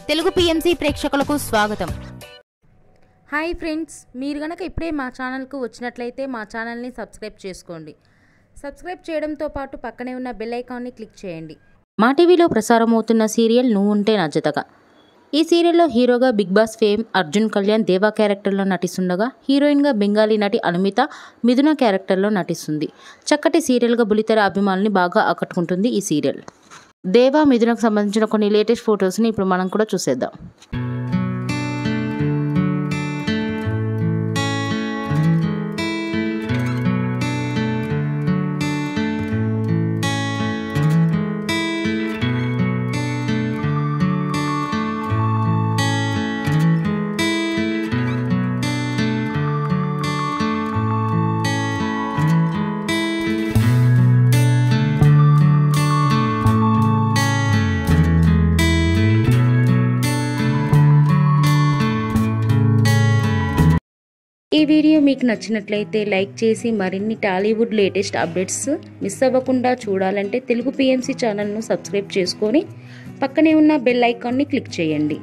Telugu PMC ప్రేక్షకులకు స్వాగతం. Hi friends, మీరు గనక ఇప్పుడే మా ఛానల్కు వచ్చినట్లయితే మా ఛానల్ని సబ్స్క్రైబ్ చేసుకోండి. సబ్స్క్రైబ్ చేయడంతో పాటు పక్కనే ఉన్న బెల్ ఐకాన్ని క్లిక్ చేయండి. మా టీవీలో ప్రసారమవుతున్న సీరియల్ నువ్వుంటే నా జతగా. ఈ సీరియల్లో హీరోగా బిగ్ బాస్ ఫేమ్ అర్జున్ కళ్యాణ్ దేవా క్యారెక్టర్లో నటిస్తుండగా, హీరోయిన్గా బెంగాలీ నటి అనుమిత మిథున క్యారెక్టర్లో నటిస్తుంది. చక్కటి సీరియల్గా బులితెర అభిమానుల్ని బాగా ఆకట్టుకుంటుంది ఈ సీరియల్. దేవా మిథునకు సంబంధించిన కొన్ని లేటెస్ట్ ఫొటోస్ని ఇప్పుడు మనం కూడా చూసేద్దాం. ఈ వీడియో మీకు నచ్చినట్లయితే లైక్ చేసి మరిన్ని టాలీవుడ్ లేటెస్ట్ అప్డేట్స్ మిస్ అవ్వకుండా చూడాలంటే తెలుగు పిఎంసి ఛానల్ను సబ్స్క్రైబ్ చేసుకొని పక్కనే ఉన్న బెల్ ఐకాన్ని క్లిక్ చేయండి.